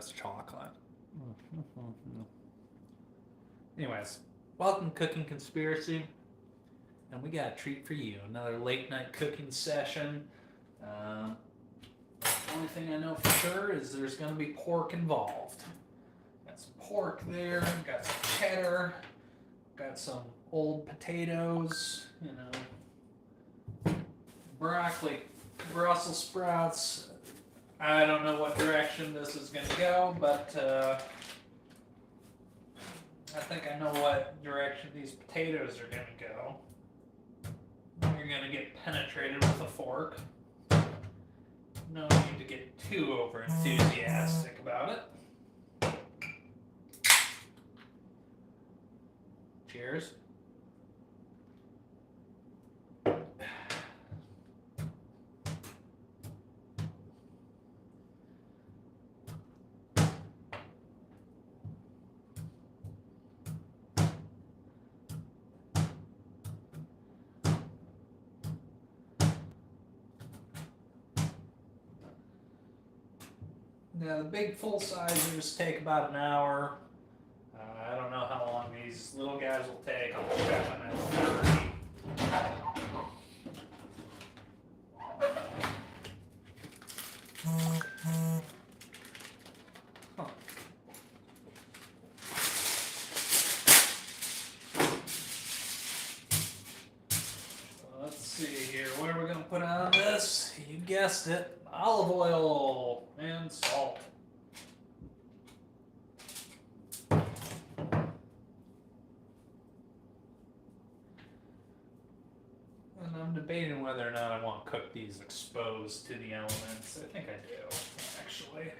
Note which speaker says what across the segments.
Speaker 1: that's chocolate. Anyways, welcome Cooking Conspiracy. And we got a treat for you. Another late night cooking session. The only thing I know for sure is there's going to be pork involved. Got some pork there, got some cheddar, got some old potatoes, broccoli, Brussels sprouts. I don't know what direction this is going to go, but I think I know what direction these potatoes are going to go. You're going to get penetrated with a fork. No need to get too over enthusiastic about it. Cheers. Now the big full sizers take about an hour. I don't know how long these little guys will take. I'll check them at 30. Huh. Let's see here. What are we going to put on this? You guessed it. Olive oil and salt. And I'm debating whether or not I want to cook these exposed to the elements. I think I do, actually.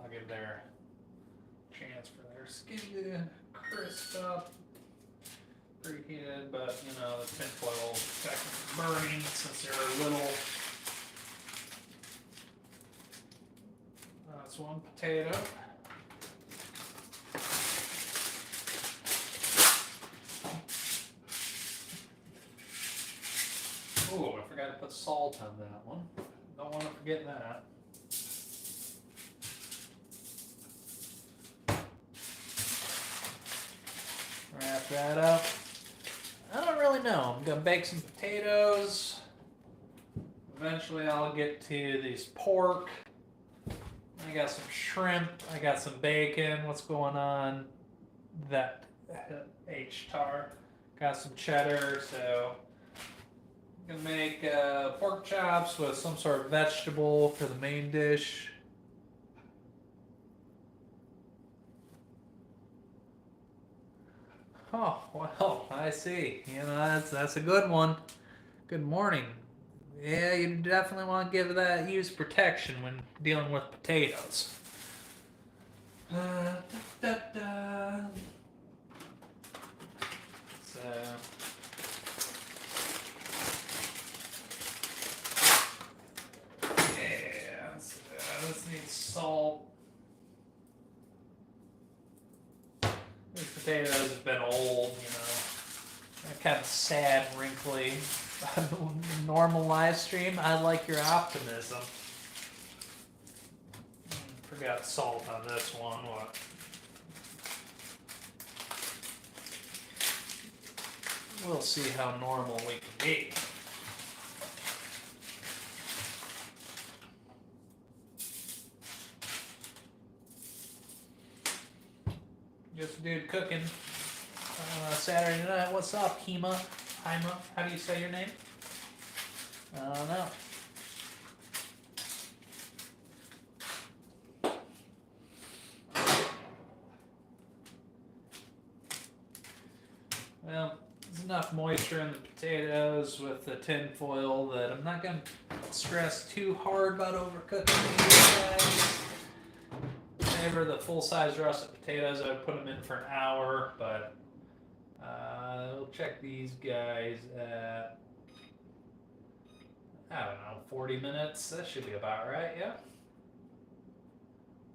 Speaker 1: I'll give their chance for their skin to crisp up. Preheated, but the tinfoil will protect them from burning since they're little. That's one potato. Oh, I forgot to put salt on that one. Don't want to forget that. Wrap that up. I don't really know. I'm going to bake some potatoes. Eventually I'll get to these pork. I got some shrimp. I got some bacon. What's going on? That H-tar. Got some cheddar. So I'm going to make pork chops with some sort of vegetable for the main dish. Oh, well, I see. That's a good one. Good morning. Yeah, you definitely want to give that use protection when dealing with potatoes. Da, da, da. So, yeah, this needs salt. These potatoes have been old, They're kind of sad, wrinkly. Normal live stream, I like your optimism. Forgot salt on this one. What? We'll see how normal we can be. Just a dude cooking Saturday night. What's up, Hema? How do you say your name? I don't know. Well, there's enough moisture in the potatoes with the tin foil that I'm not going to stress too hard about overcooking these guys. Favor the full-size russet potatoes. I would put them in for an hour, but we'll check these guys at, I don't know, 40 minutes. That should be about right, yeah?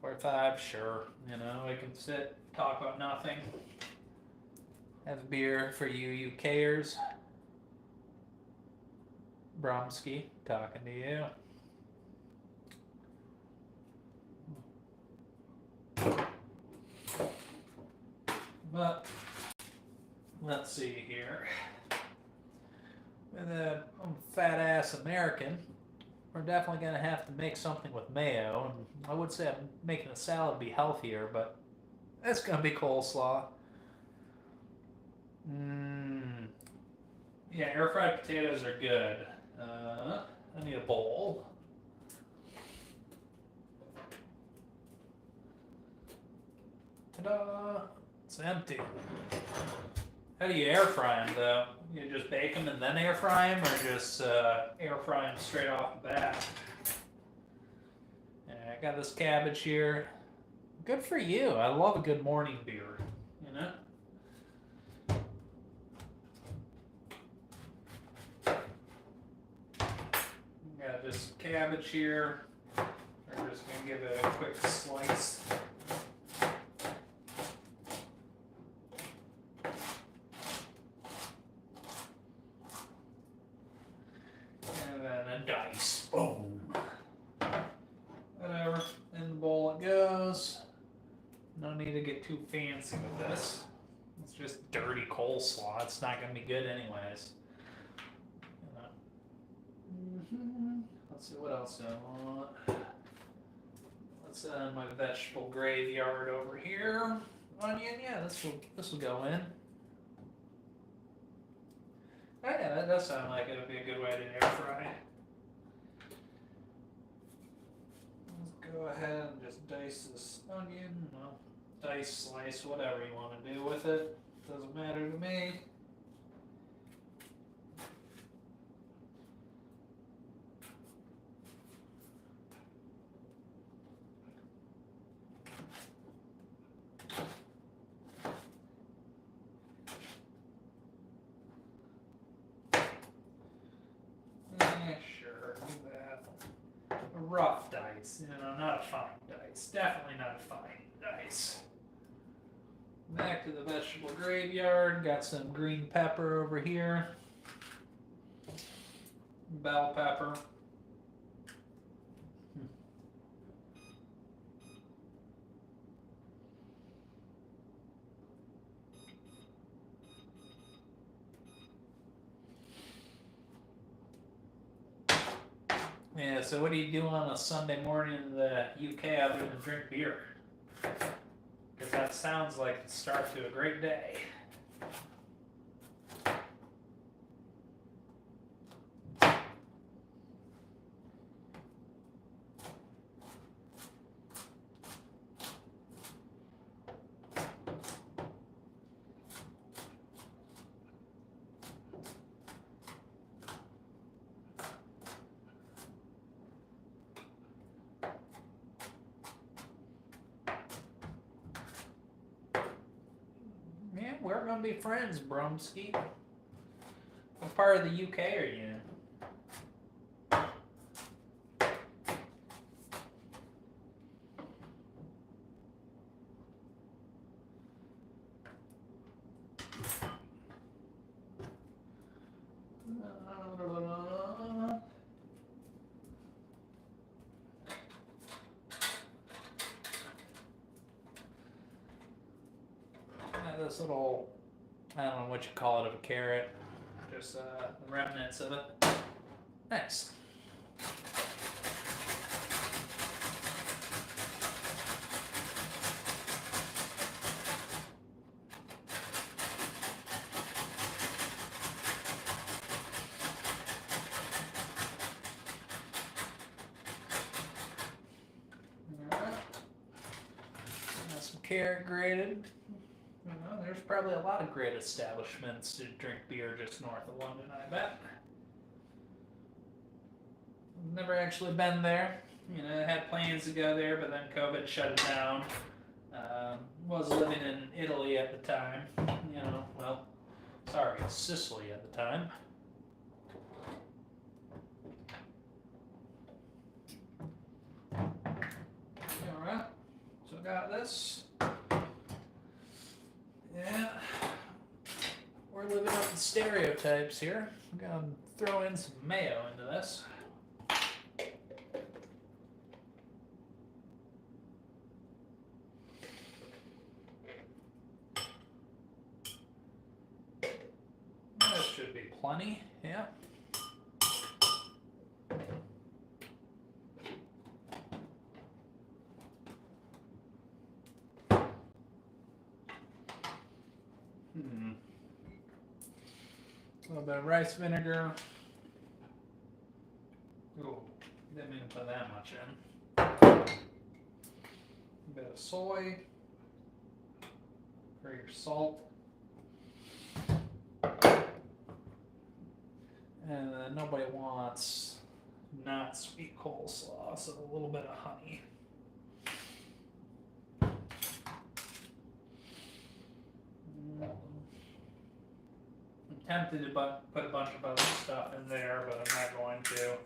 Speaker 1: 45, sure. We can sit, talk about nothing. Have a beer for you UKers. Bromsky, talking to you. But let's see here. With a fat ass American, we're definitely gonna have to make something with mayo. And I would say making a salad be healthier, but it's gonna be coleslaw. Yeah, air fried potatoes are good. I need a bowl. Ta-da! It's empty. How do you air fry them though? You just bake them and then air fry them, or just air fry them straight off the bat? Yeah, I got this cabbage here. Good for you. I love a good morning beer, you know? Got this cabbage here. We're just going to give it a quick slice. And then a dice. Boom. Whatever. In the bowl it goes. No need to get too fancy with this. It's just dirty coleslaw. It's not going to be good anyways. Let's see what else I want. Let's add my vegetable graveyard over here. Onion, yeah, this will go in. Oh, yeah, that does sound like it would be a good way to air fry. Let's go ahead and just dice this onion. Well, dice, slice, whatever you want to do with it. Doesn't matter to me. Rough dice, not a fine dice. Definitely not a fine dice. Back to the vegetable graveyard. Got some green pepper over here. Bell pepper. Yeah, so what do you do on a Sunday morning in the UK other than drink beer? Because that sounds like the start to a great day. We're gonna be friends, Bromsky. What part of the UK are you in? This little, I don't know what you call it, of a carrot, just the remnants of it. Nice. All right. Got some carrot grated. There's probably a lot of great establishments to drink beer just north of London, I bet. Never actually been there. I had plans to go there, but then COVID shut it down. Was living in Italy at the time. Sicily at the time. Alright, so I got this. Yeah, we're living up in stereotypes here. I'm gonna throw in some mayo into this. That should be plenty, yeah. A little bit of rice vinegar. Ooh, didn't mean to put that much in. A bit of soy for your salt. And nobody wants not sweet coleslaw, so a little bit of honey. Tempted to put a bunch of other stuff in there, but I'm not going to.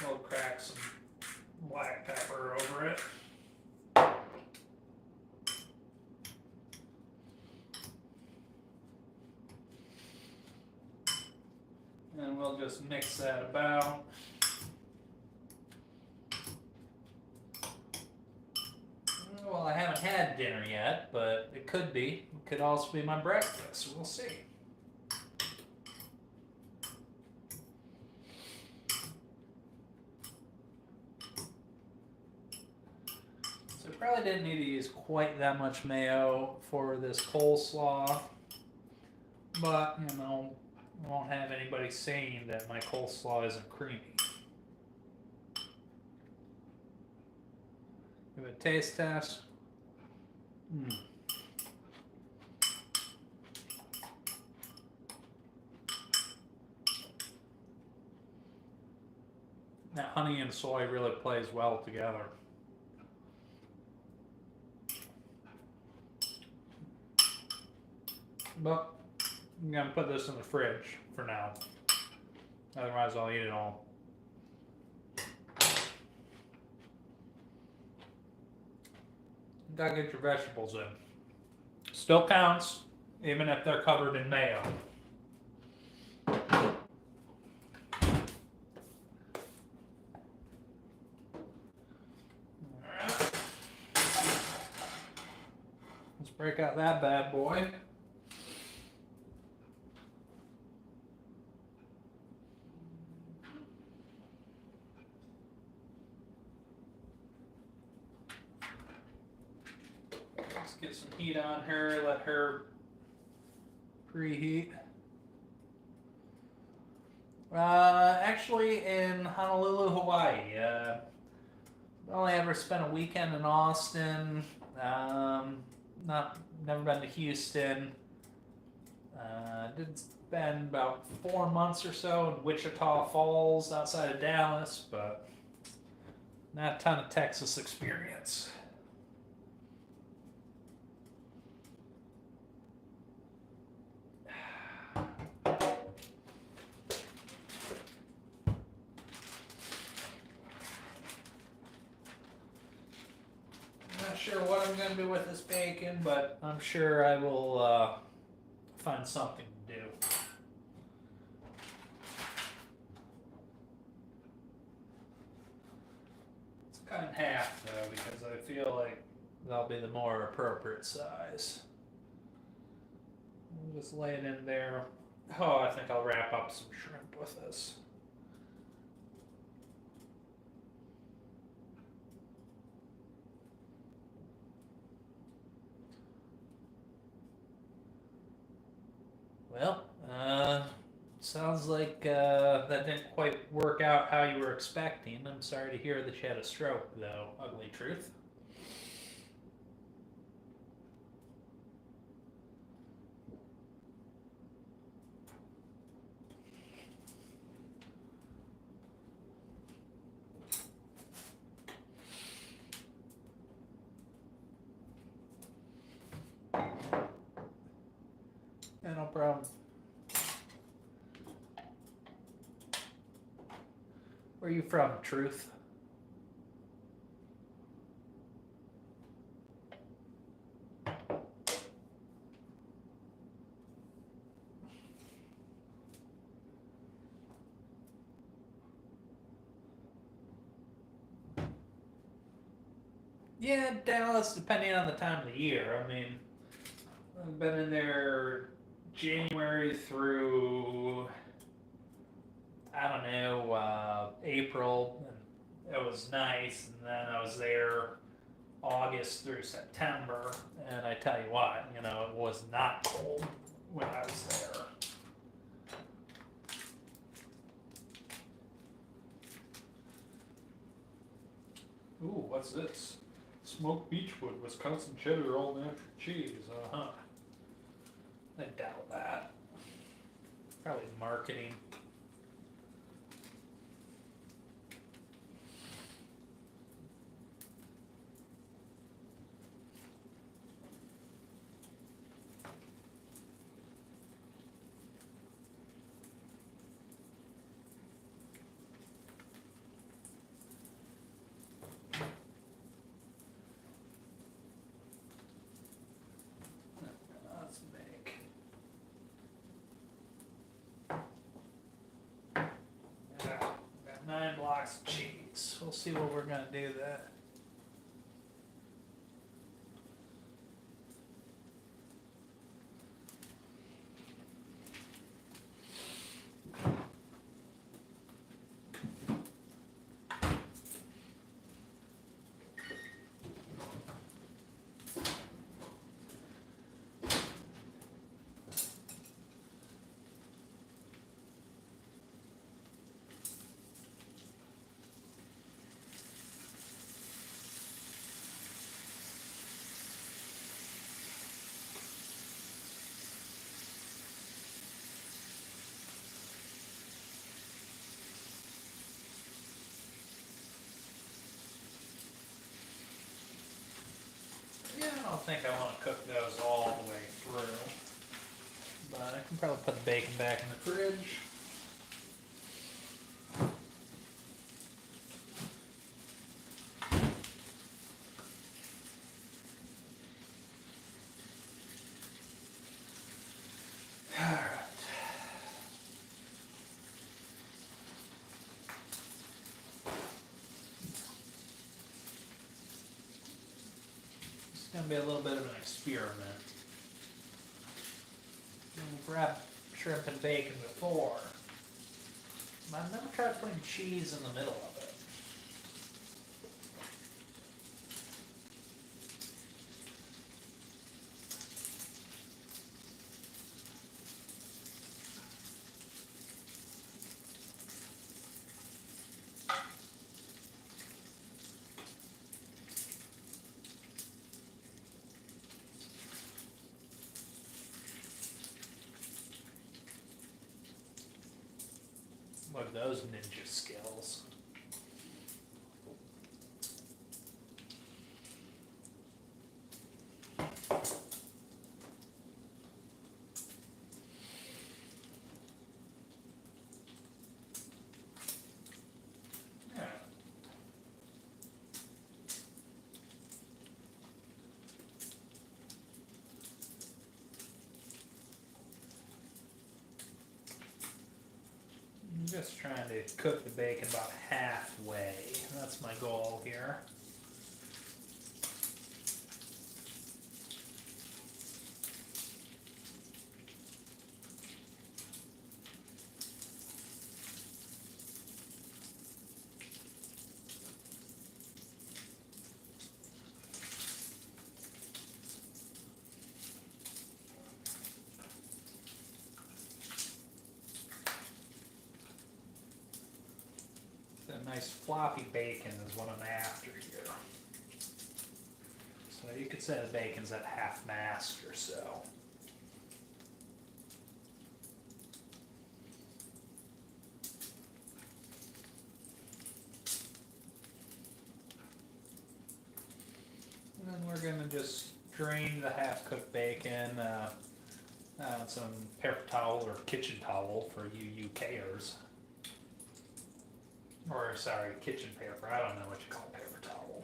Speaker 1: We'll crack some black pepper over it. And we'll just mix that about. Well, I haven't had dinner yet, but it could be. It could also be my breakfast. We'll see. Probably didn't need to use quite that much mayo for this coleslaw, but you know, I won't have anybody saying that my coleslaw isn't creamy. Give it a taste test. That honey and soy really plays well together. But I'm going to put this in the fridge for now. Otherwise I'll eat it all. You gotta get your vegetables in. Still counts, even if they're covered in mayo. Alright. Let's break out that bad boy. Get some heat on her, let her preheat. Actually in Honolulu, Hawaii. Only ever spent a weekend in Austin. Never been to Houston. Did spend about 4 months or so in Wichita Falls outside of Dallas, but not a ton of Texas experience. Not sure what I'm going to do with this bacon, but I'm sure I will find something to do. It's cut in half though, because I feel like that'll be the more appropriate size. I'll just lay it in there. Oh, I think I'll wrap up some shrimp with this. Well, sounds like that didn't quite work out how you were expecting. I'm sorry to hear that you had a stroke, though, ugly truth. Yeah, no problem. Where are you from, Truth? Yeah, Dallas, depending on the time of the year. I mean, I've been in there January through, I don't know, April, and it was nice. And then I was there August through September, and I tell you what, it was not cold when I was there. Ooh, what's this? Smoked beechwood, Wisconsin cheddar, all natural cheese. Uh-huh. I doubt that. Probably marketing. Let's make. Yeah, got 9 blocks of cheese. We'll see what we're gonna do that. Yeah, I don't think I want to cook those all the way through. But I can probably put the bacon back in the fridge. Alright. It's going to be a little bit of an experiment. I've wrapped shrimp and bacon before. I've never tried putting cheese in the middle of it. Look at those ninja skills. Yeah. I'm just trying to cook the bacon about halfway. That's my goal here. A nice floppy bacon is what I'm after here. So you could say the bacon's at half mast or so. And then we're going to just drain the half-cooked bacon on some paper towel or kitchen towel for you UKers. Or, sorry, kitchen paper. I don't know what you call paper towel.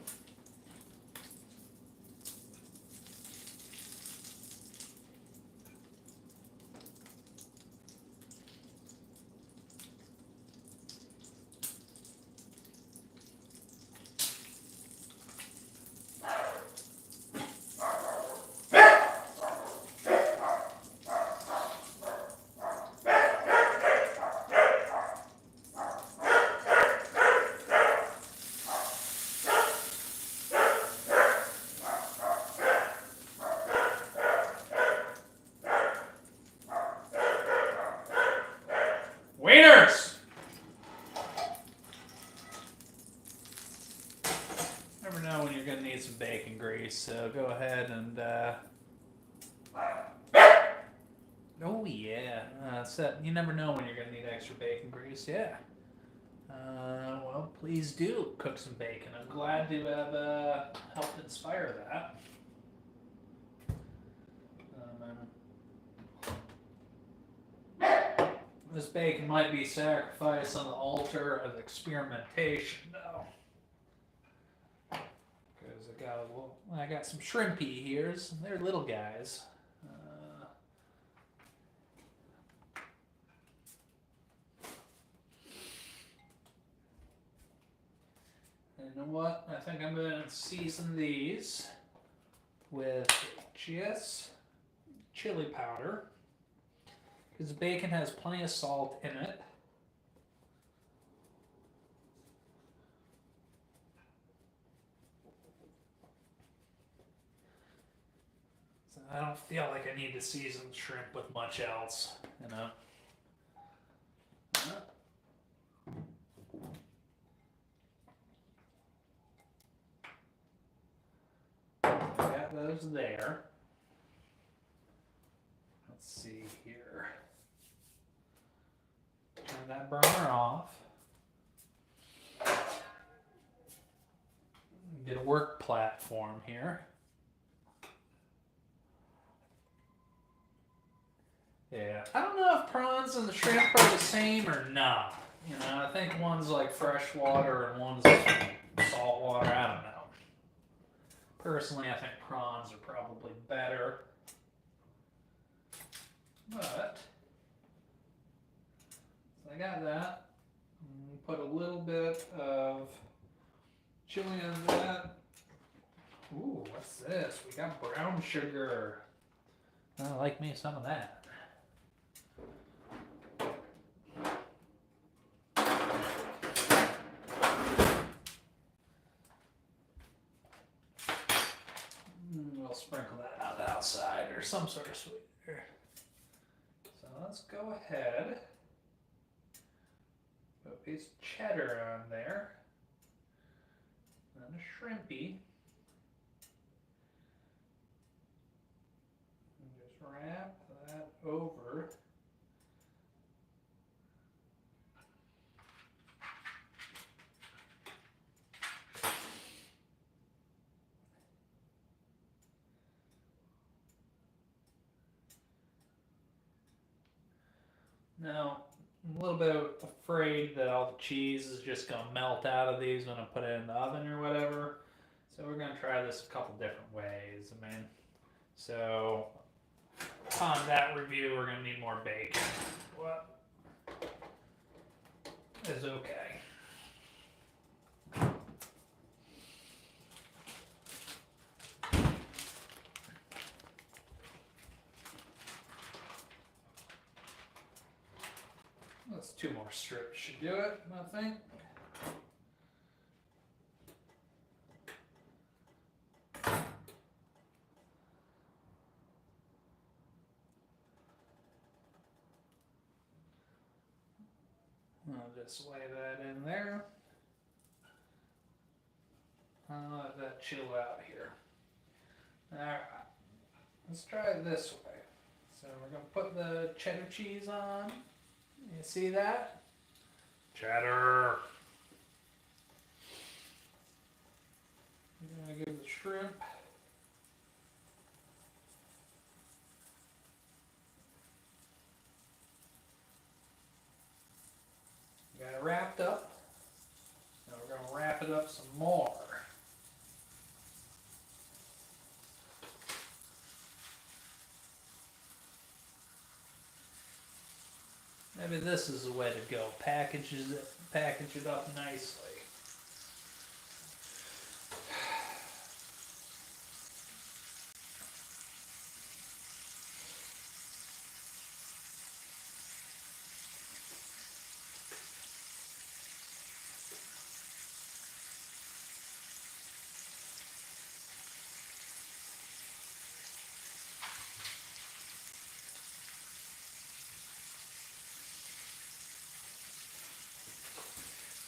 Speaker 1: Cheers! Never know when you're going to need some bacon grease, so go ahead and, oh yeah, you never know when you're going to need extra bacon grease, yeah. Well, please do cook some bacon. I'm glad to have helped inspire that. This bacon might be sacrificed on the altar of experimentation, though. Because I got some shrimpy here. They're little guys. You know what? I think I'm going to season these with just chili powder. Because the bacon has plenty of salt in it. So I don't feel like I need to season shrimp with much else, you know. Got those there. Let's see here. Turn that burner off. Get a work platform here. Yeah, I don't know if prawns and the shrimp are the same or not. You know, I think one's like fresh water and one's salt water. I don't know. Personally, I think prawns are probably better. But so I got that. Put a little bit of chili on that. Ooh, what's this? We got brown sugar. I like me some of that. We'll sprinkle that out outside or some sort of sweetener. So let's go ahead. Put a piece of cheddar on there. And a shrimpy. And just wrap that over. Now, I'm a little bit afraid that all the cheese is just going to melt out of these when I put it in the oven or whatever. So we're going to try this a couple different ways. I mean, so upon that review, we're going to need more bacon. What is okay. That's 2 more strips should do it, I think. I'll just lay that in there. I'll let that chill out here. Alright, let's try it this way. So we're going to put the cheddar cheese on. You see that? Cheddar. I'm going to give the shrimp. Got it wrapped up. Now we're going to wrap it up some more. Maybe this is the way to go. Package it up nicely.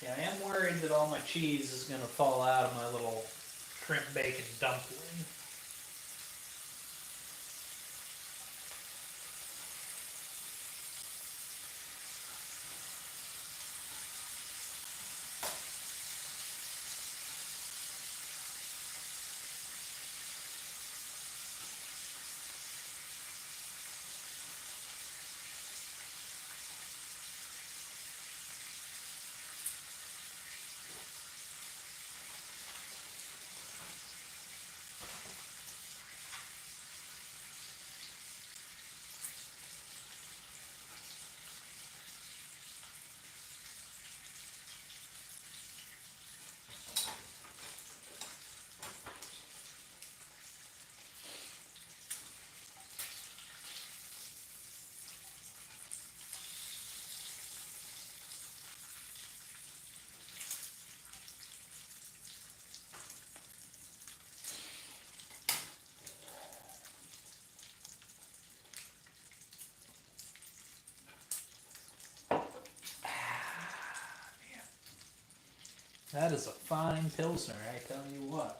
Speaker 1: Yeah, I am worried that all my cheese is going to fall out of my little shrimp bacon dumpling. That is a fine Pilsner, I tell you what.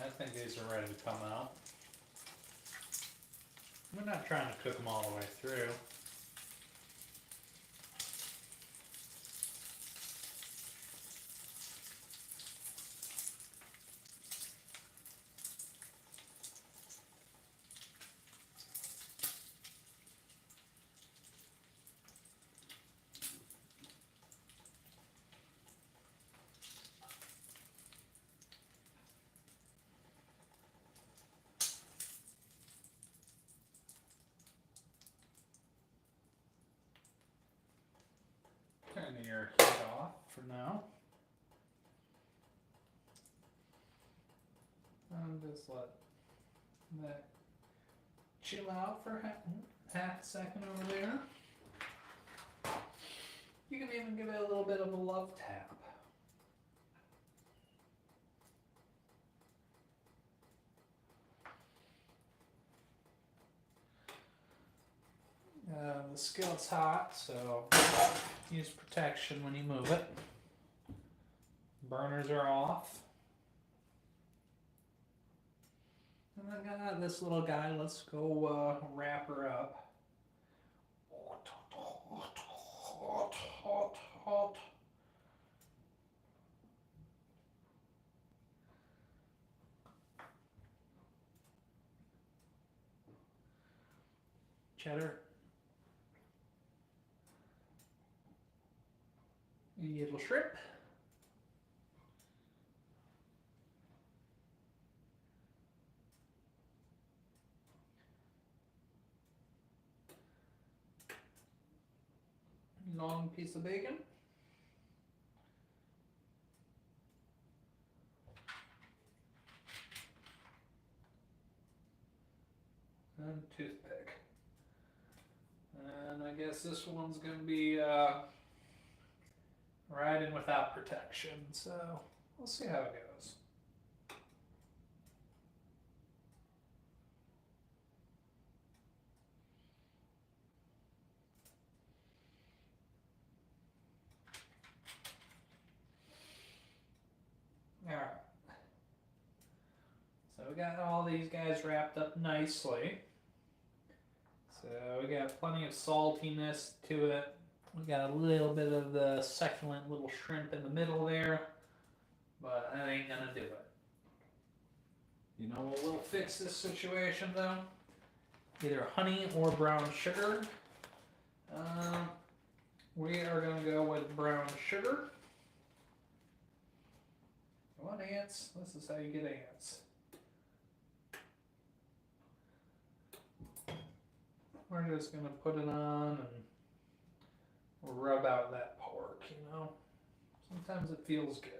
Speaker 1: I think these are ready to come out. We're not trying to cook them all the way through. Turn your heat off for now. And just let that chill out for half a second over there. You can even give it a little bit of a love tap. The skillet's hot, so use protection when you move it. Burners are off. And I got this little guy, let's go wrap her up. Hot, hot, hot, hot, hot. Cheddar. A little shrimp. Long piece of bacon. And toothpick. And I guess this one's going to be riding without protection, so we'll see how it goes. Alright. So we got all these guys wrapped up nicely. So we got plenty of saltiness to it. We got a little bit of the succulent little shrimp in the middle there, but that ain't gonna do it. You know what will fix this situation though? either honey or brown sugar. We are going to go with brown sugar. You want ants? This is how you get ants. We're just going to put it on and rub out that pork, you know. Sometimes it feels good.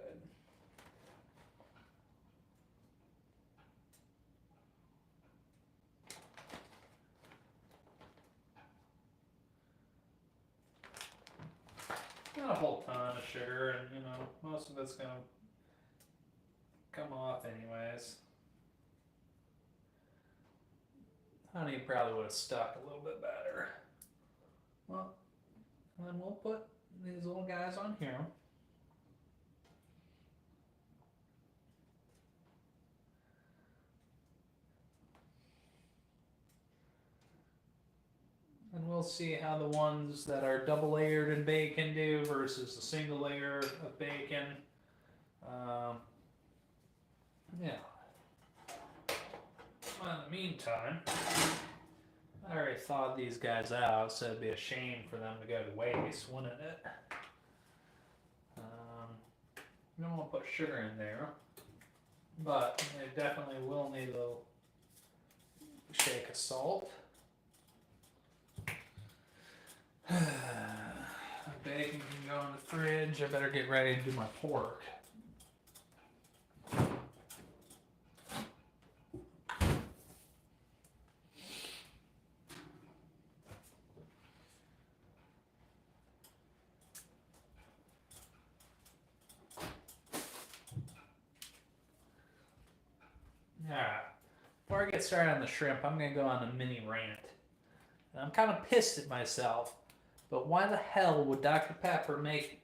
Speaker 1: Not a whole ton of sugar, and you know, most of it's going to come off anyways. Honey probably would have stuck a little bit better. Well, and then we'll put these little guys on here. And we'll see how the ones that are double layered in bacon do versus the single layer of bacon. Yeah. Well, in the meantime, I already thawed these guys out, so it'd be a shame for them to go to waste, wouldn't it? You don't want to put sugar in there, but they definitely will need a little shake of salt. Bacon can go in the fridge. I better get ready to do my pork. Alright, before I get started on the shrimp, I'm going to go on a mini rant. And I'm kind of pissed at myself, but why the hell would Dr. Pepper make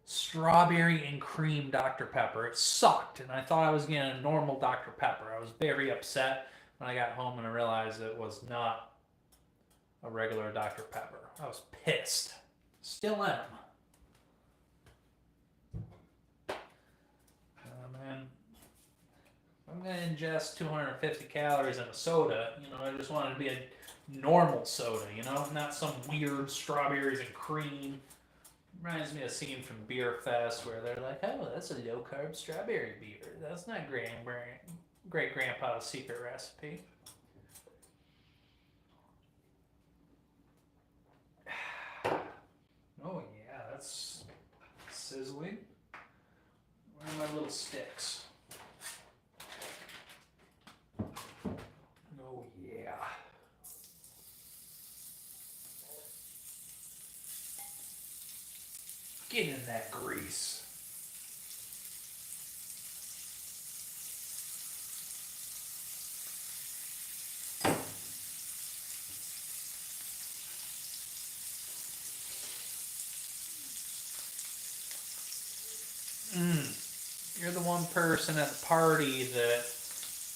Speaker 1: strawberry and cream Dr. Pepper? It sucked, and I thought I was getting a normal Dr. Pepper. I was very upset when I got home and I realized it was not a regular Dr. Pepper. I was pissed. Still am. Man. I'm going to ingest 250 calories in a soda. You know, I just wanted to be a normal soda, you know, not some weird strawberries and cream. Reminds me of a scene from Beer Fest where they're like, oh, that's a low carb strawberry beer. That's not great grandpa's secret recipe. Oh yeah, that's sizzling. Where are my little sticks? Oh yeah. Get in that grease. You're the one person at the party that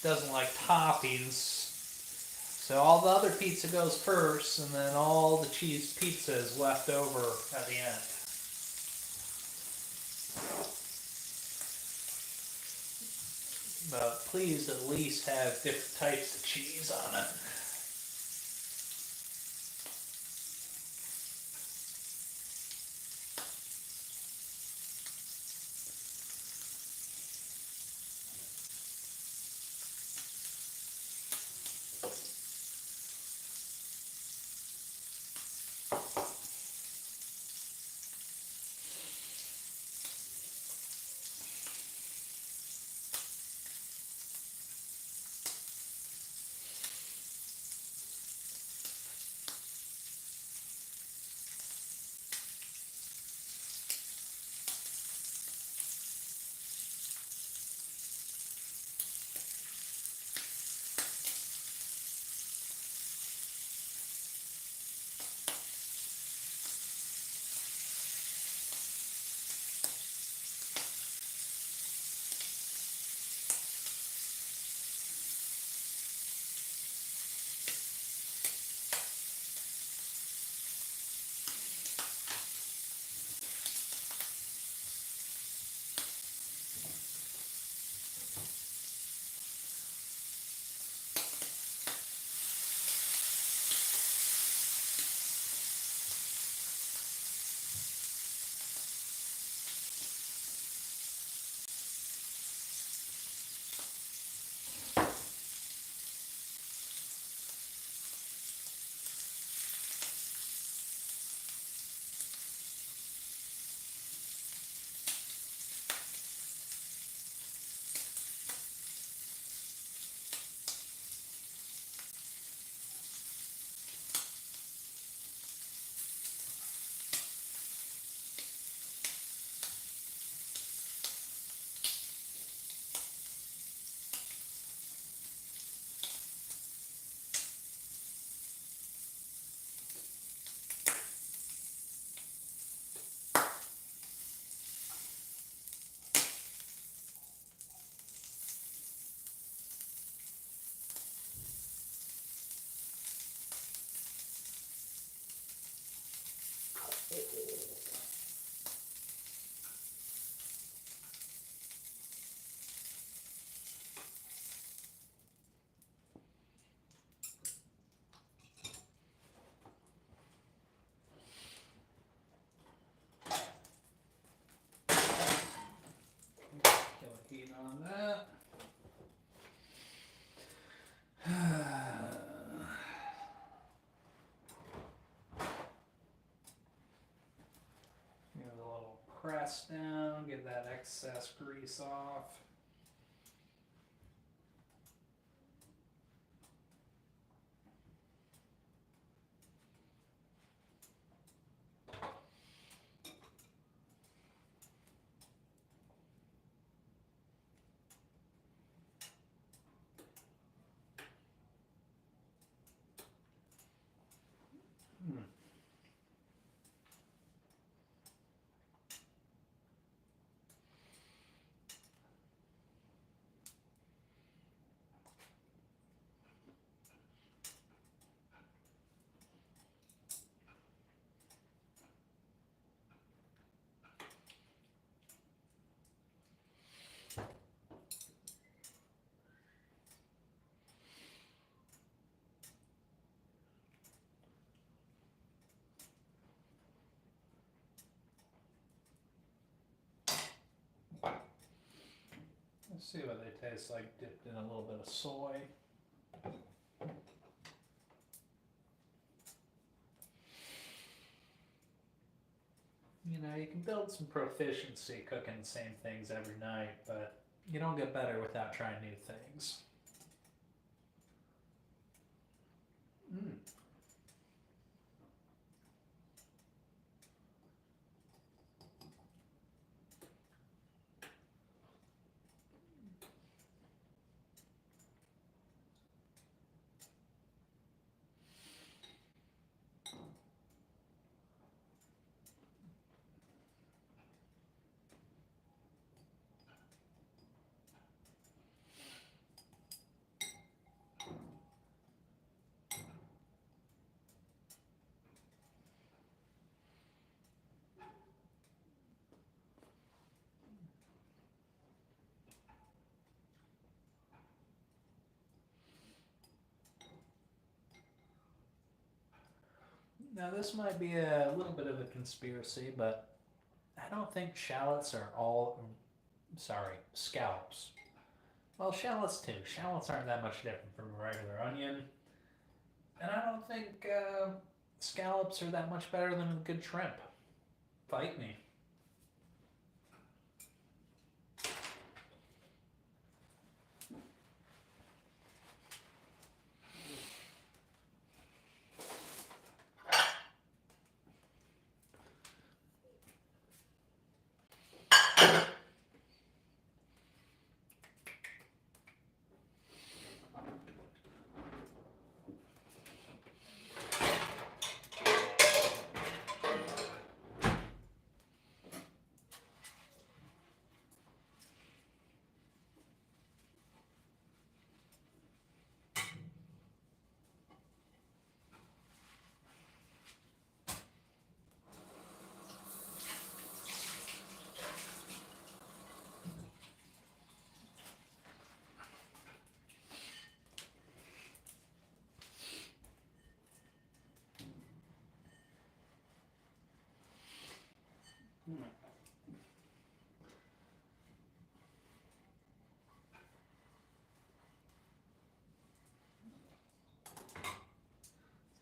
Speaker 1: doesn't like toppings. So all the other pizza goes first, and then all the cheese pizza is left over at the end. But please at least have different types of cheese on it. press down, get that excess grease off. Let's see what they taste like dipped in a little bit of soy. You know, you can build some proficiency cooking the same things every night, but you don't get better without trying new things. Now this might be a little bit of a conspiracy, but I don't think shallots are scallops. Well, shallots too. Shallots aren't that much different from a regular onion. And I don't think scallops are that much better than a good shrimp. Fight me.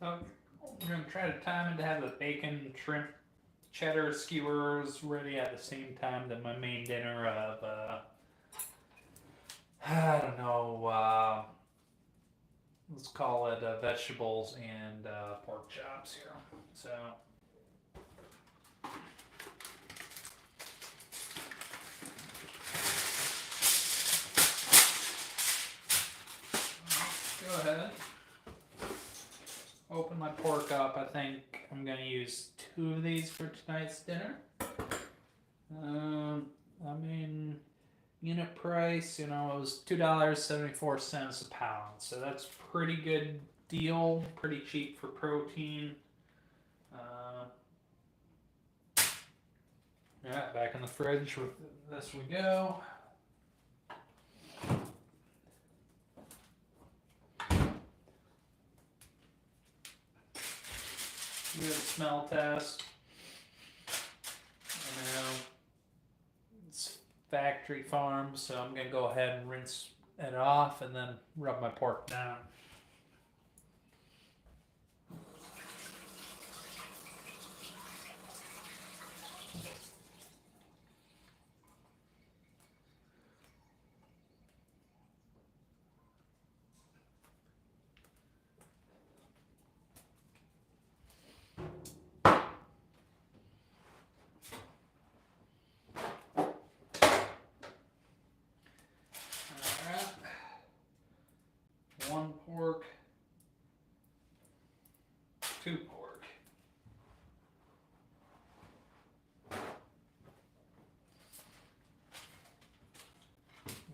Speaker 1: So I'm going to try to time it to have the bacon, shrimp, cheddar, skewers ready at the same time that my main dinner of, I don't know, let's call it vegetables and pork chops here. So go ahead. Open my pork up. I think I'm going to use 2 of these for tonight's dinner. I mean, unit price, you know, it was $2.74 a pound. So that's pretty good deal. Pretty cheap for protein. Alright, back in the fridge with this we go. Do a smell test. It's factory farm, so I'm going to go ahead and rinse it off and then rub my pork down. 2 pork.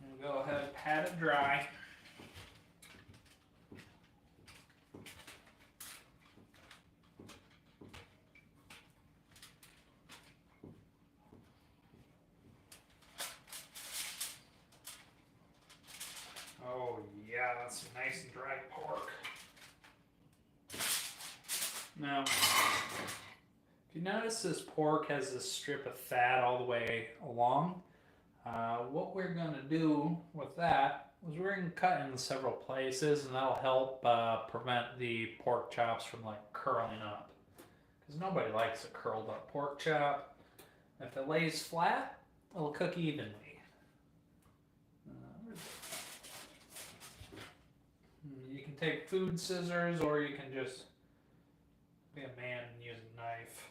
Speaker 1: We'll go ahead and pat it dry. Oh yeah, that's some nice and dry pork. Now, if you notice this pork has this strip of fat all the way along, what we're going to do with that is we're going to cut in several places, and that'll help prevent the pork chops from like curling up. Because nobody likes a curled up pork chop. If it lays flat, it'll cook evenly. You can take food scissors, or you can just be a man and use a knife.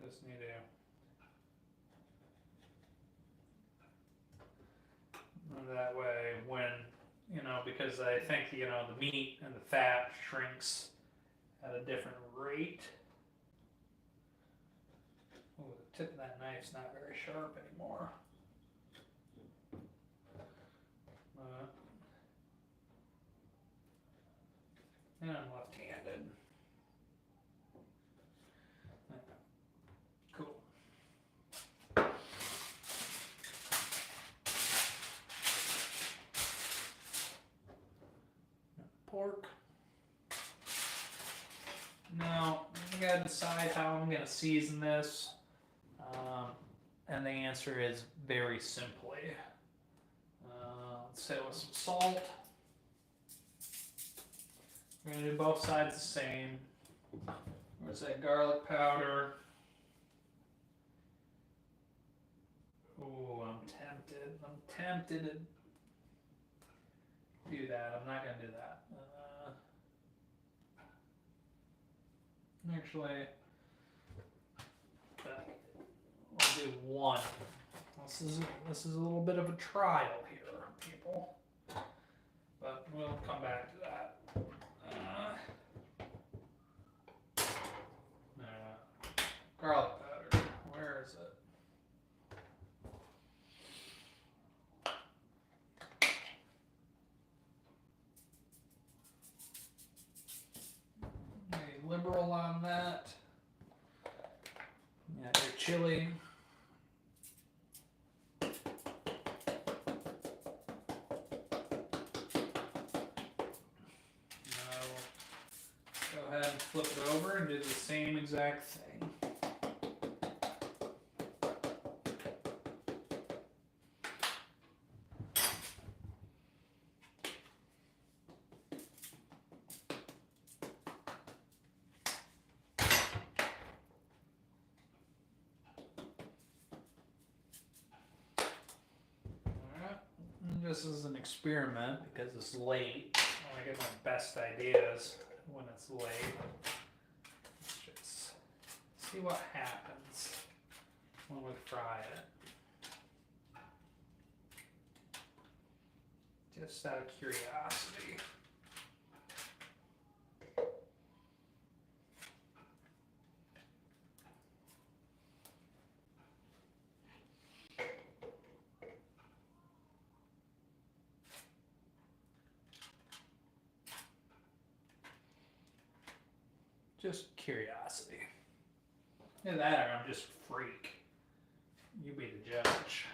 Speaker 1: Just need to. That way, when, because I think, the meat and the fat shrinks at a different rate. Oh, the tip of that knife's not very sharp anymore. And I'm left-handed. Cool. Pork. Now, I gotta decide how I'm gonna season this. And the answer is very simply. Let's say with some salt. We're going to do both sides the same. Where's that garlic powder? Ooh, I'm tempted. I'm tempted to do that. I'm not going to do that. Actually, we'll do one. This is a little bit of a trial here, people. But we'll come back to that. Garlic powder. Where is it? Be liberal on that. Yeah, your chili. Go ahead and flip it over and do the same exact thing. This is an experiment because it's late. I want to get my best ideas when it's late. Let's just see what happens when we fry it. Just out of curiosity. Just curiosity. Either that or I'm just a freak. You be the judge.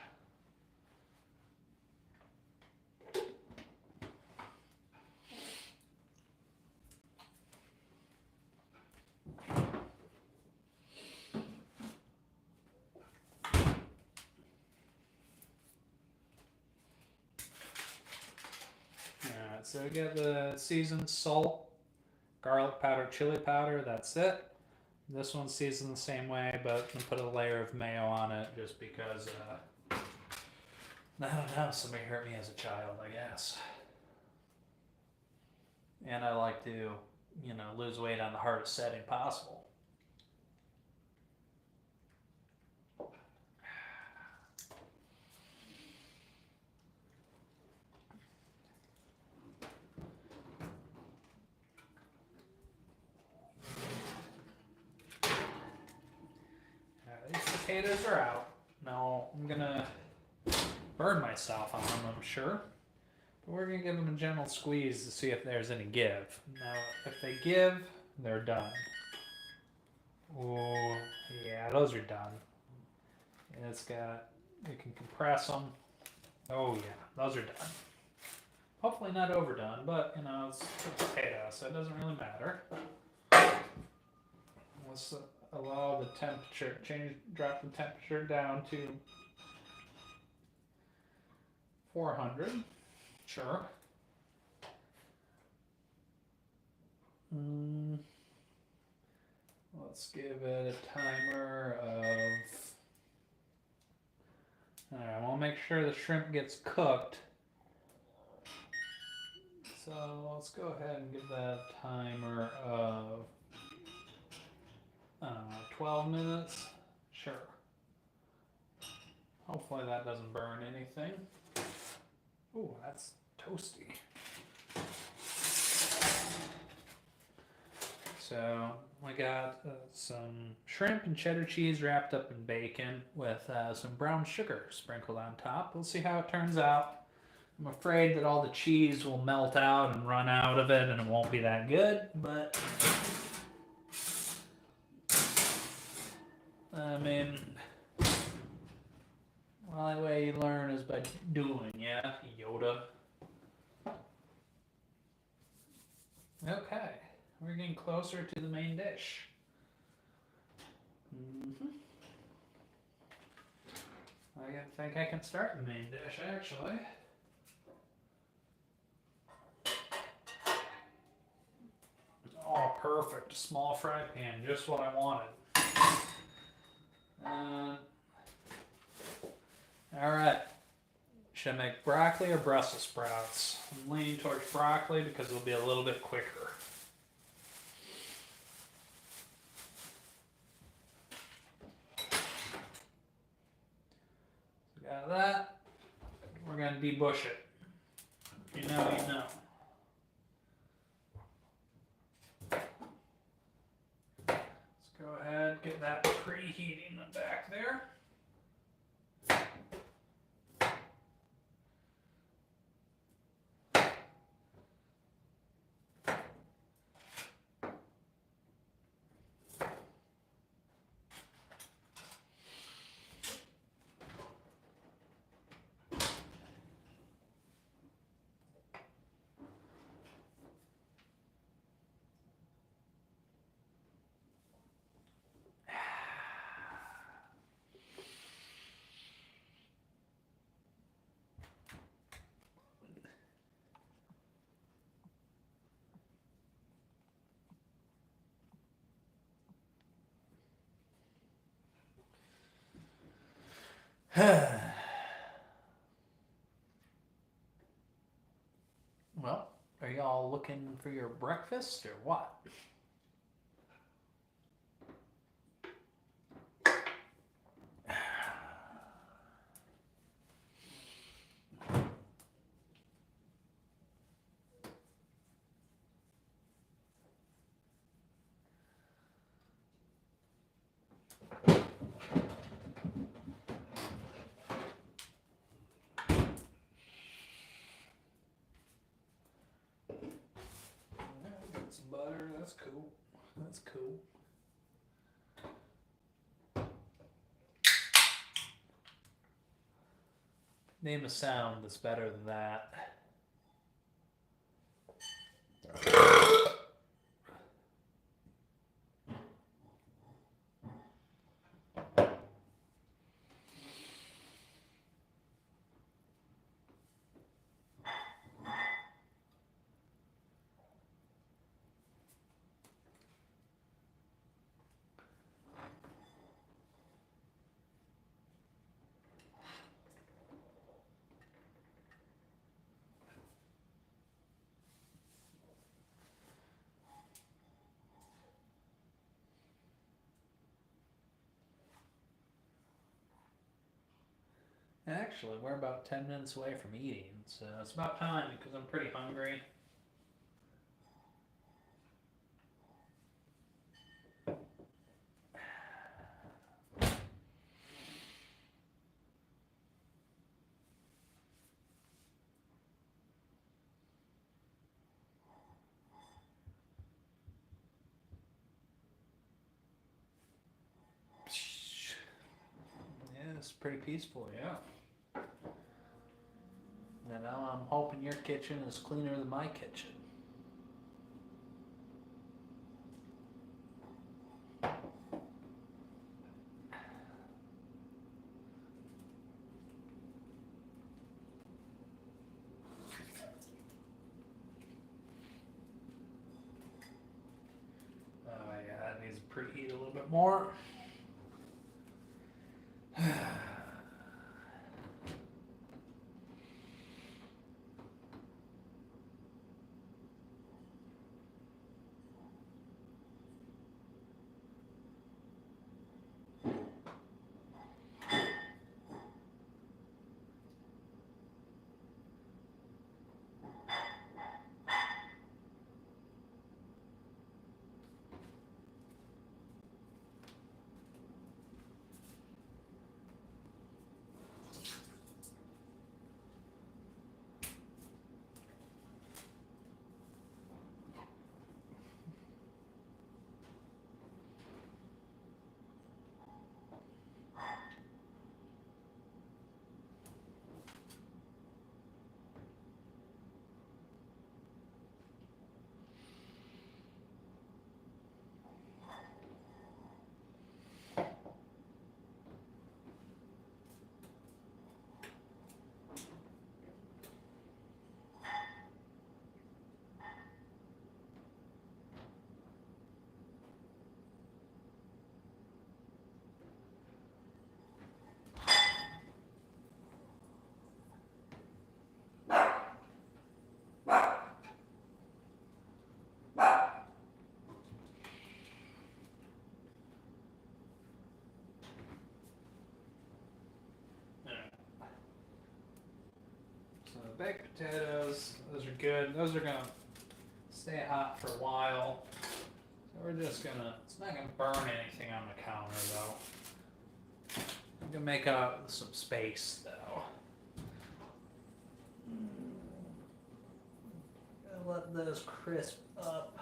Speaker 1: Alright, so we got the seasoned salt, garlic powder, chili powder, that's it. This one's seasoned the same way, but I'm put a layer of mayo on it just because, I don't know, somebody hurt me as a child, I guess. And I like to, lose weight on the hardest setting possible. potatoes are out. Now I'm gonna burn myself on them, I'm sure. But we're gonna give them a gentle squeeze to see if there's any give. Now, if they give, they're done. Oh, yeah, those are done. And it's got, you can compress them. Oh yeah, those are done. Hopefully not overdone, but you know, it's a potato, so it doesn't really matter. Let's allow the temperature, drop the temperature down to 400. Sure. Let's give it a timer of... Alright, we'll make sure the shrimp gets cooked. So let's go ahead and give that a timer of 12 minutes. Sure. Hopefully that doesn't burn anything. Ooh, that's toasty. So I got some shrimp and cheddar cheese wrapped up in bacon with some brown sugar sprinkled on top. We'll see how it turns out. I'm afraid that all the cheese will melt out and run out of it and it won't be that good, but I mean, the only way you learn is by doing, yeah, Yoda. Okay, we're getting closer to the main dish. I think I can start the main dish, actually. Oh, perfect. Small fry pan, just what I wanted. Alright. Should I make broccoli or Brussels sprouts? I'm leaning towards broccoli because it'll be a little bit quicker. So got that. We're going to debush it. You know, you know. Go ahead, get that preheating back there. Well, are y'all looking for your breakfast or what? Got some butter, that's cool. That's cool. Name a sound that's better than that. Actually, we're about 10 minutes away from eating, so it's about time because I'm pretty hungry. looks pretty peaceful, yeah. And now I'm hoping your kitchen is cleaner than my kitchen. Oh yeah, it needs to preheat a little bit more. So the baked potatoes, those are good. Those are gonna stay hot for a while. So we're just gonna, it's not gonna burn anything on the counter though. I'm gonna make some space though. Gotta let those crisp up.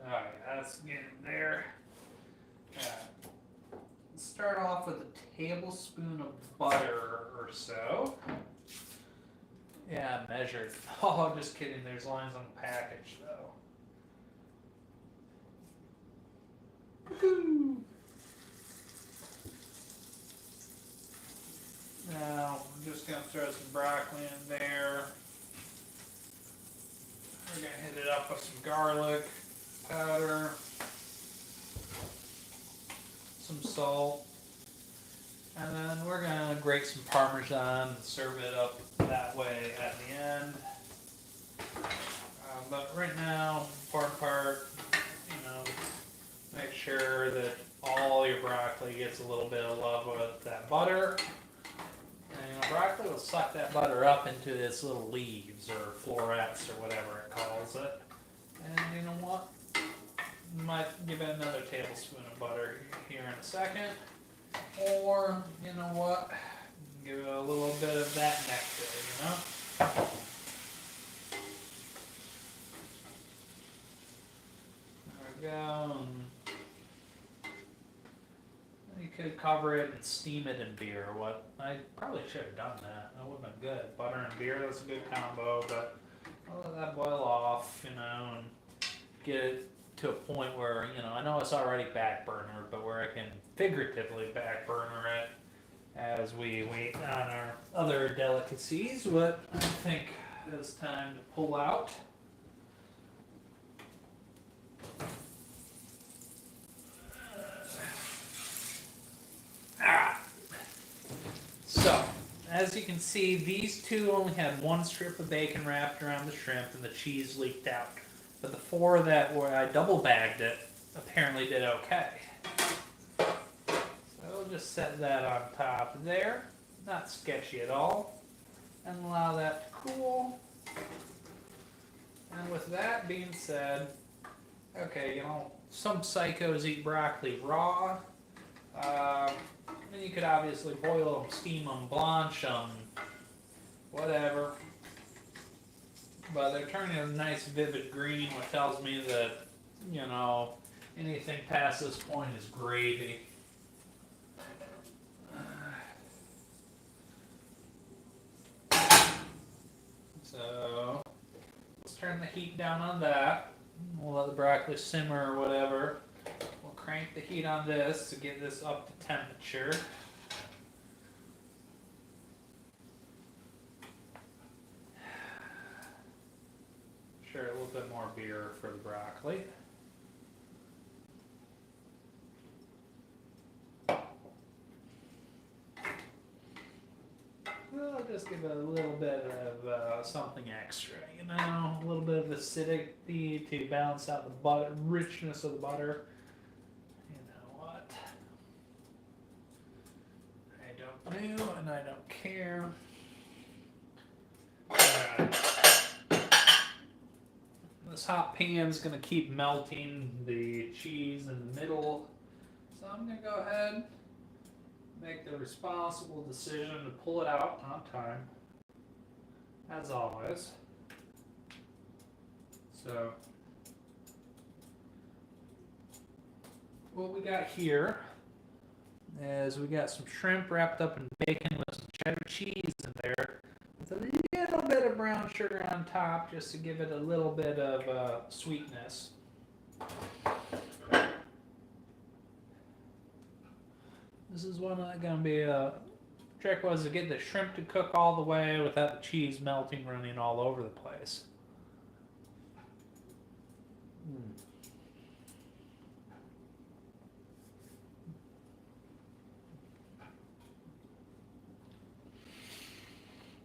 Speaker 1: Alright, that's getting there. Start off with a tablespoon of butter or so. Yeah, measured. Oh, just kidding. There's lines on the package though. Woo-hoo. Now, I'm just going to throw some broccoli in there. We're going to hit it up with some garlic powder, some salt, and then we're going to grate some Parmesan and serve it up that way at the end. But right now, important part, make sure that all your broccoli gets a little bit of love with that butter. And broccoli will suck that butter up into its little leaves or florets or whatever it calls it. And you know what? You might give it another tablespoon of butter here in a second. Or, you know what? Give it a little bit of that nectar, There we go. You could cover it and steam it in beer. What I probably should have done that. That would have been good. Butter and beer, that's a good combo, but I'll let that boil off, and get it to a point where, I know it's already back burner, but where I can figuratively back burner it as we wait on our other delicacies. What I think it's time to pull out. So, as you can see, these two only had one strip of bacon wrapped around the shrimp and the cheese leaked out. But the four that where I double bagged it apparently did okay. So we'll just set that on top there. Not sketchy at all. And allow that to cool. And with that being said, okay, some psychos eat broccoli raw. And you could obviously boil them, steam them, blanch them, whatever. But they're turning a nice vivid green, which tells me that, you know, anything past this point is gravy. So let's turn the heat down on that. We'll let the broccoli simmer or whatever. We'll crank the heat on this to get this up to temperature. Sure, a little bit more beer for the broccoli. I'll just give it a little bit of something extra, you know, a little bit of acidity to balance out the butter, richness of the butter. You know what? I don't know, and I don't care. Alright. This hot pan's gonna keep melting the cheese in the middle, so I'm gonna go ahead. Make the responsible decision to pull it out on time, as always. So, what we got here is we got some shrimp wrapped up in bacon with some cheddar cheese in there, with a little bit of brown sugar on top just to give it a little bit of sweetness. This is one that's going to be a trick, was to get the shrimp to cook all the way without the cheese melting, running all over the place.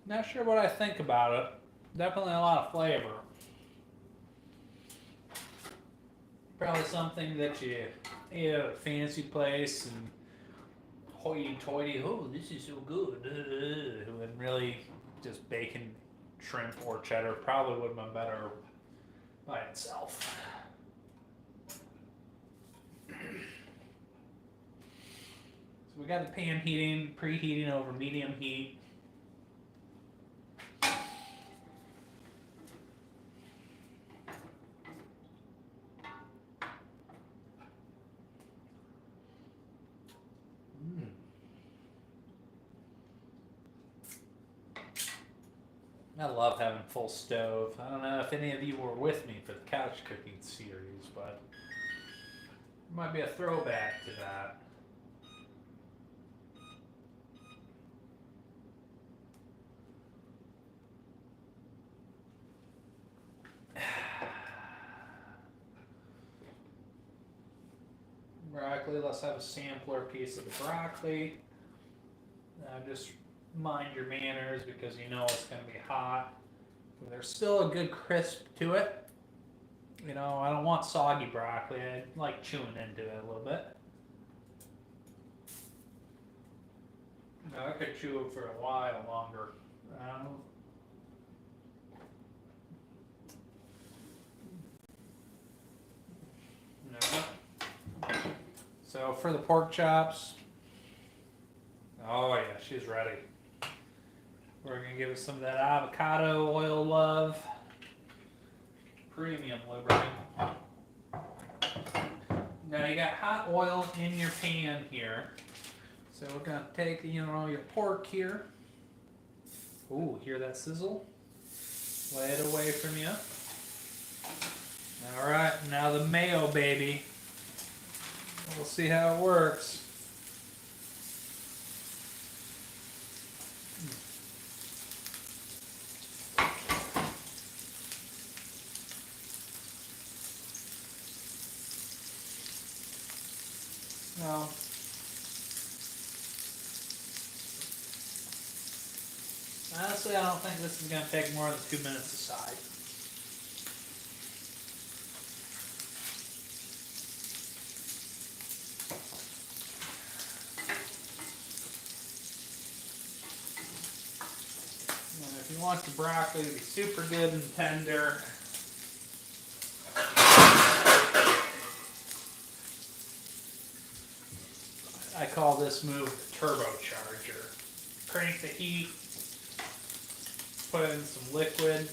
Speaker 1: Not sure what I think about it. Definitely a lot of flavor. Probably something that you eat at a fancy place and hoity-toity, oh, this is so good, and really just bacon, shrimp, or cheddar probably would have been better by itself. So we got the pan heating, preheating over medium heat. I love having full stove. I don't know if any of you were with me for the couch cooking series, but it might be a throwback to that. Broccoli, let's have a sampler piece of the broccoli. Just mind your manners because you know it's going to be hot. There's still a good crisp to it. You know, I don't want soggy broccoli. I like chewing into it a little bit. I could chew it for a while longer. So for the pork chops, oh yeah, she's ready. We're going to give it some of that avocado oil love. Premium lubricant. Now you got hot oil in your pan here. So we're going to take, you know, your pork here. Ooh, hear that sizzle? Lay it away from you. Alright, now the mayo, baby. We'll see how it works. Now, honestly, I don't think this is going to take more than 2 minutes aside. And if you want the broccoli to be super good and tender, I call this move the turbocharger. Crank the heat, put in some liquid,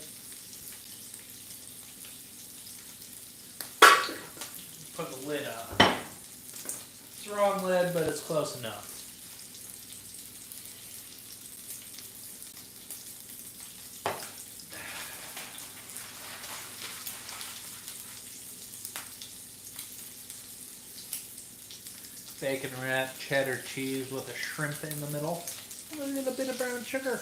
Speaker 1: put the lid on. It's the wrong lid, but it's close enough. Bacon wrapped cheddar cheese with a shrimp in the middle. And a little bit of brown sugar.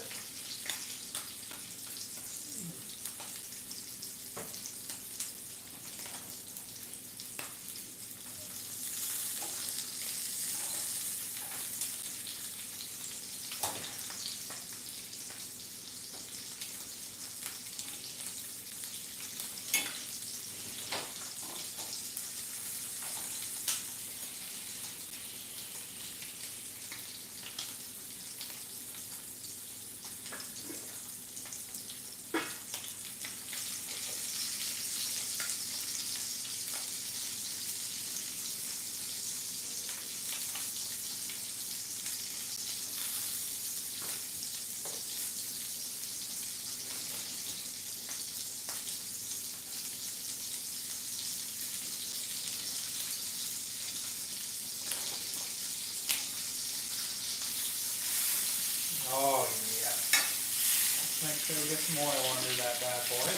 Speaker 1: Oh yeah. Let's make sure we get some oil under that bad boy.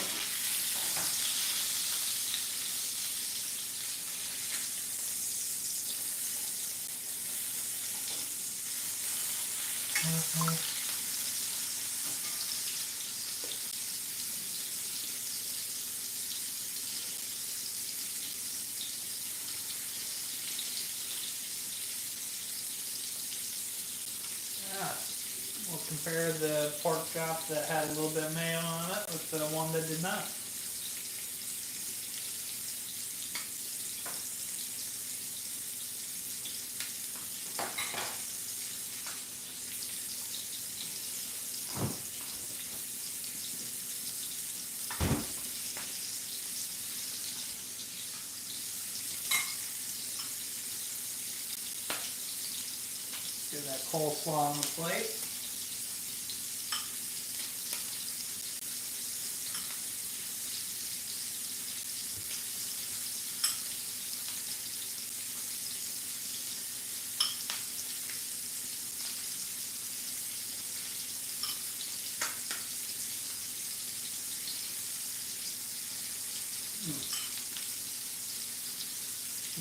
Speaker 1: Yeah. We'll compare the pork chop that had a little bit of mayo on it with the one that did not. Get that coleslaw on the plate.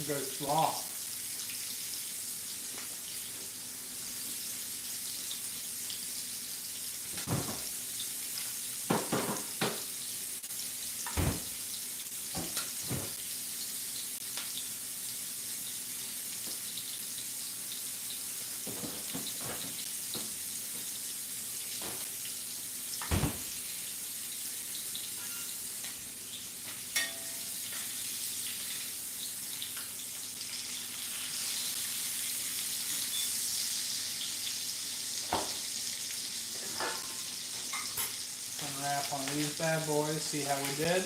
Speaker 1: Good slaw. Unwrap one of these bad boys, see how we did.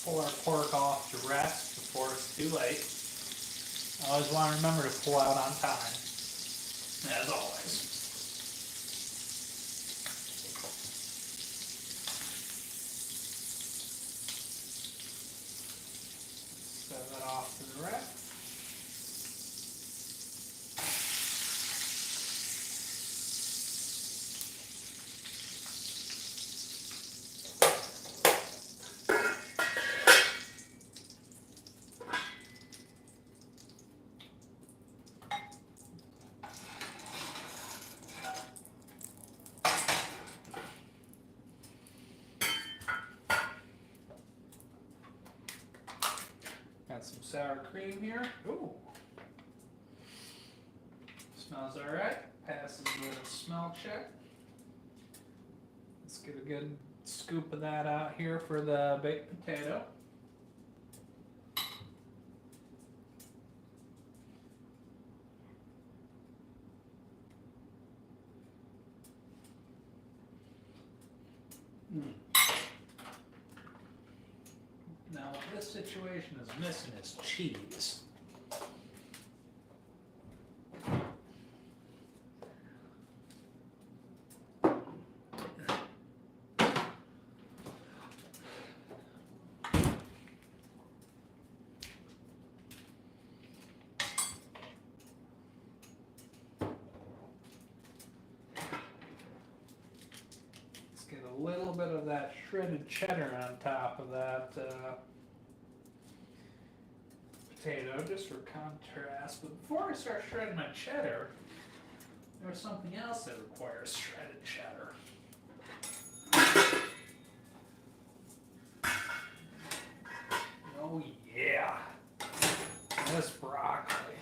Speaker 1: Pull our pork off to rest before it's too late. I always want to remember to pull out on time, as always. Set that off to the rack. Got some sour cream here. Ooh. Smells alright. Passes the smell check. Let's get a good scoop of that out here for the baked potato. Now situation is missing is cheese. Get a little bit of that shredded cheddar on top of that potato, just for contrast. But before I start shredding my cheddar, there's something else that requires shredded cheddar. Oh yeah, this broccoli,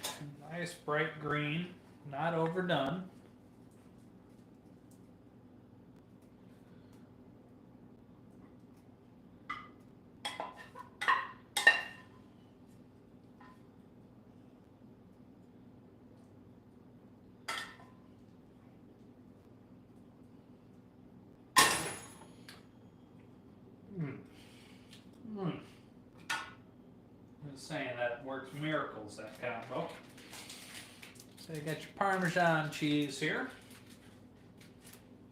Speaker 1: nice bright green, not overdone. I'm just saying that works miracles, that combo. So you got your Parmesan cheese here.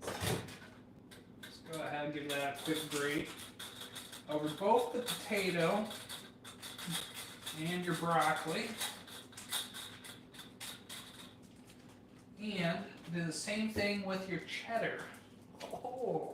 Speaker 1: Let's go ahead and give that a quick grate over both the potato and your broccoli. And do the same thing with your cheddar. Oh.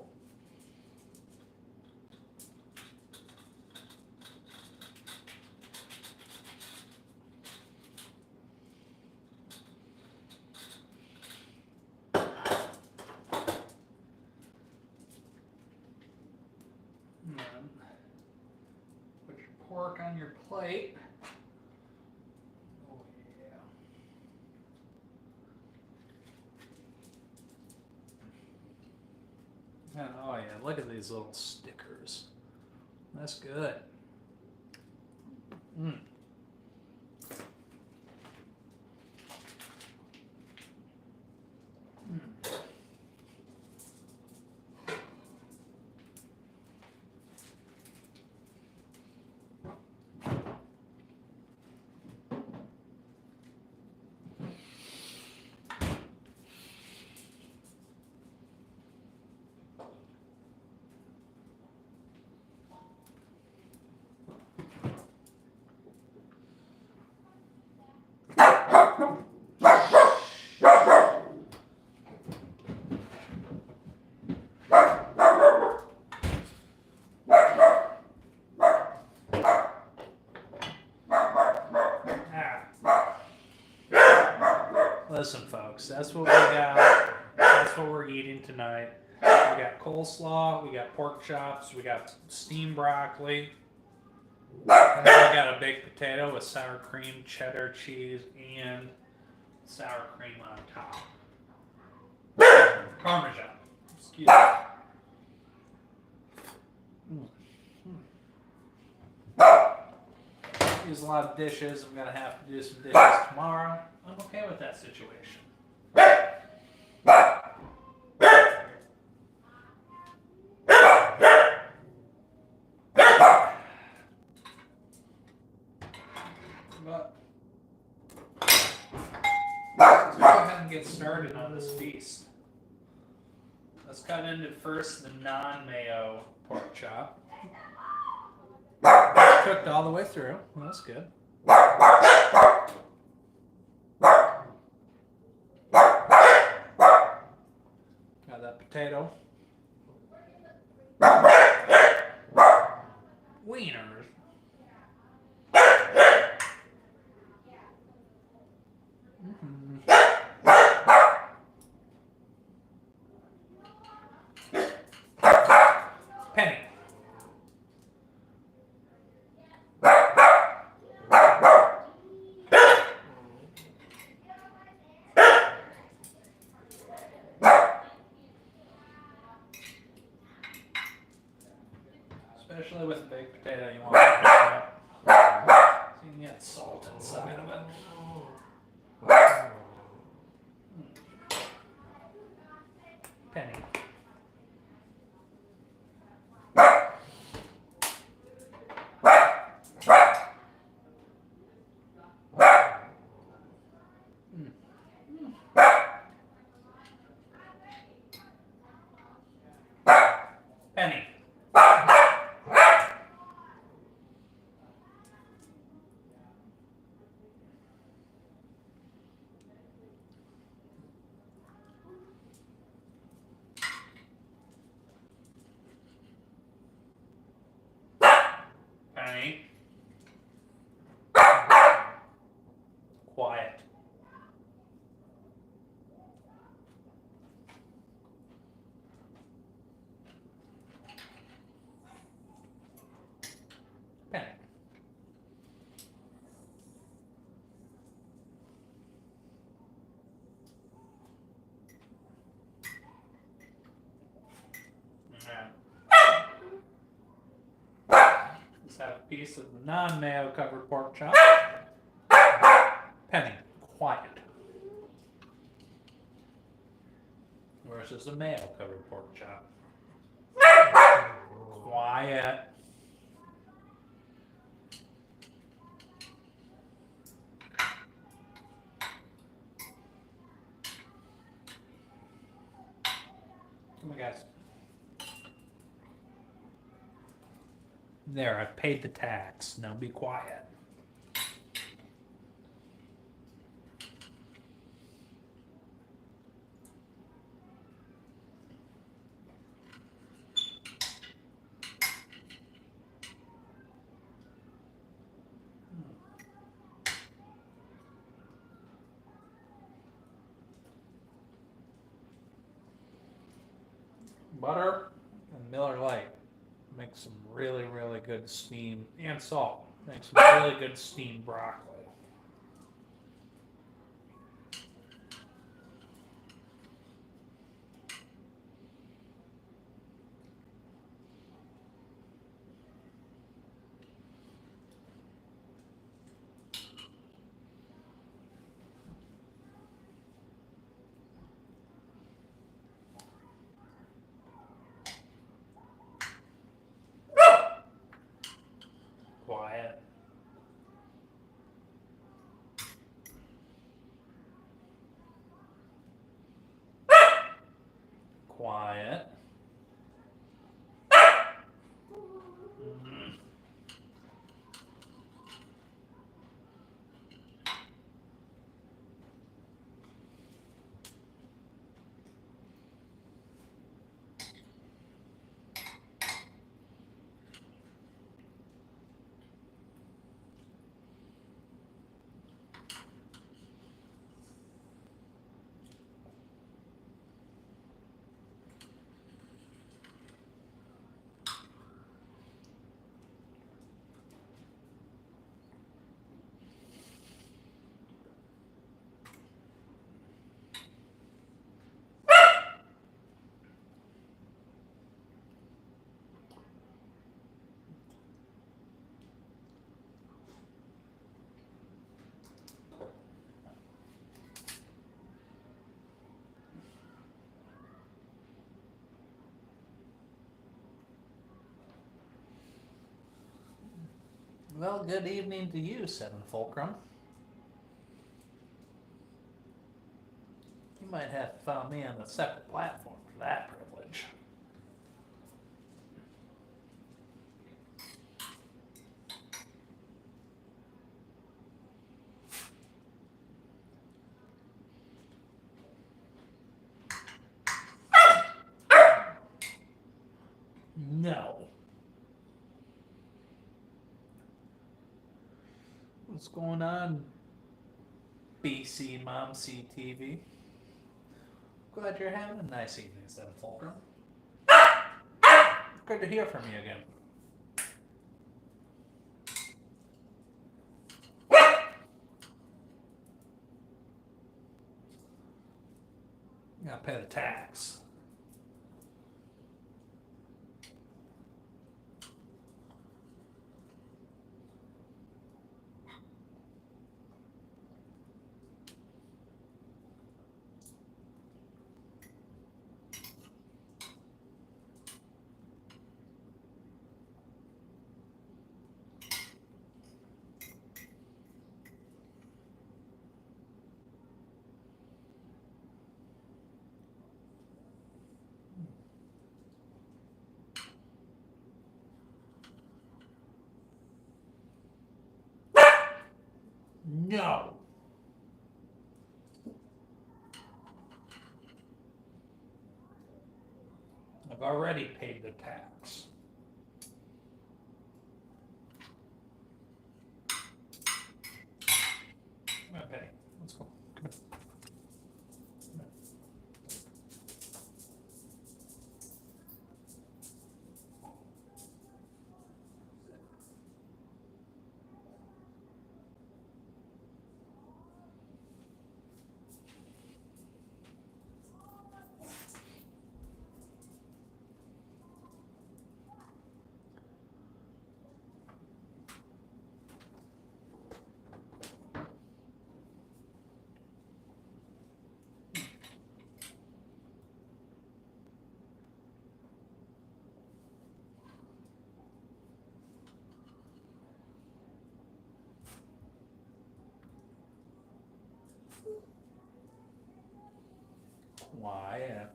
Speaker 1: Put your pork on your plate. Oh yeah. And oh yeah, look at these little stickers. That's good. Mm. Listen, folks, that's what we got. That's what we're eating tonight. We got coleslaw, we got pork chops, we got steamed broccoli, and then we got a baked potato with sour cream, cheddar cheese, and sour cream on top. Parmesan. Excuse me. Use a lot of dishes. I'm going to have to do some dishes tomorrow. I'm okay with that situation. But let's go ahead and get started on this feast. Let's cut into first the non-mayo pork chop. It's cooked all the way through. Well, that's good. Got that potato. Wieners. Penny. Especially with a baked potato, you want to so you can get salt inside of it. Penny. Penny. Penny. Quiet. Penny. Let's have a piece of non-mayo covered pork chop. Penny. Quiet. Versus a mayo covered pork chop. Quiet. Come on, guys. There, I've paid the tax. Now be quiet. Butter and Miller Lite make some really, really good steamed, and salt, make some really good steamed broccoli. Quiet. Quiet. Well, good evening to you, Seven Fulcrum. You might have to follow me on a separate platform for that privilege. No. What's going on, BC Mom CTV? Glad you're having a nice evening, Seven Fulcrum. Good to hear from you again. You gotta pay the tax. No. I've already paid the tax. Come on, Penny. Let's go. Come on. Come on. Quiet.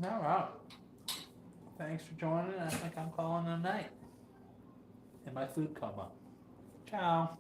Speaker 1: All right. Thanks for joining. I think I'm calling it a night. And my food come up. Ciao.